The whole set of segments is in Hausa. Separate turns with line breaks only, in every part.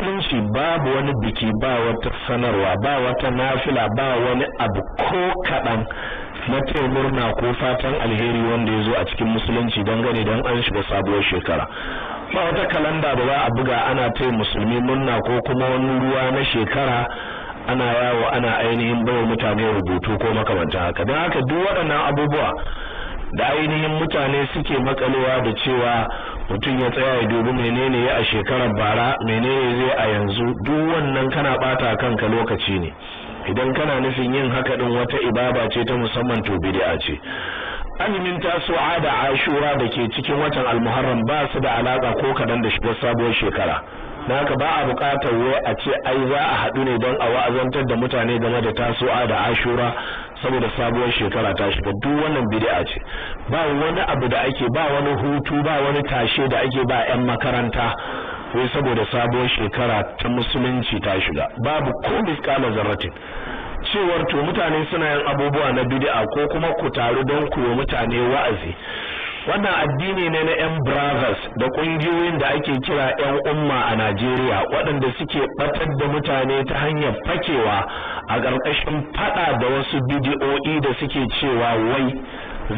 musulunci babu wani biki, ba wata sanarwa, ba wata nafila, ba wani abu ko kaɗan na taya murna ko fatan alheri wanda ya zo a cikin musulunci dangane don an shiga sabuwar shekara. Ba wata kalanda da za a buga ana taya musulmi murna ko kuma wani ruwa na shekara ana yawo ana ainihin bawa mutane rubutu ko makamantan haka. Don haka duk waɗannan abubuwa da ainihin mutane suke makalewa da cewa mutum ya tsaya ya dubi menene ya a shekarar bara, menene zai a yanzu, duk wannan kana bata kanka lokaci ne. Idan kana nufin yin haka din wata ibada ce ta musamman to bid'a ce. Azumin Tasu'a da Ashura da ke cikin watan Al-Muharram ba su da alaka ko kadan da shigar sabuwar shekara. Dan haka ba a buƙatar wai a ce ai za a haɗu ne don a wa'azantar da mutane game da Tasu'a da Ashura saboda sabuwar shekara ta shiga. Duk wannan bid'a ce. Ba wani abu da ake, ba wani hutu, ba wani tashe da ake ba 'yan makaranta wai saboda sabuwar shekara ta musulunci ta shiga. Babu ko miskala zarratin. Cewar to mutane suna yin abubuwa na bid'a ko kuma ku taru don ku yi mutane wa'azi. Wannan addini ne na 'yan brothers da kungiyoyin da ake kira 'yan umma a Najeriya waɗanda suke batar da mutane ta hanyar fakewa a ƙarƙashin fada da wasu bid'o'i da suke cewa wai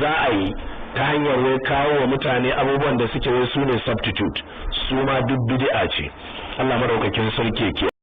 za a yi ta hanyar wai kawo wa mutane abubuwan da suke wai su ne substitute, su ma duk bid'a ce. Allah madaukakin sarki ke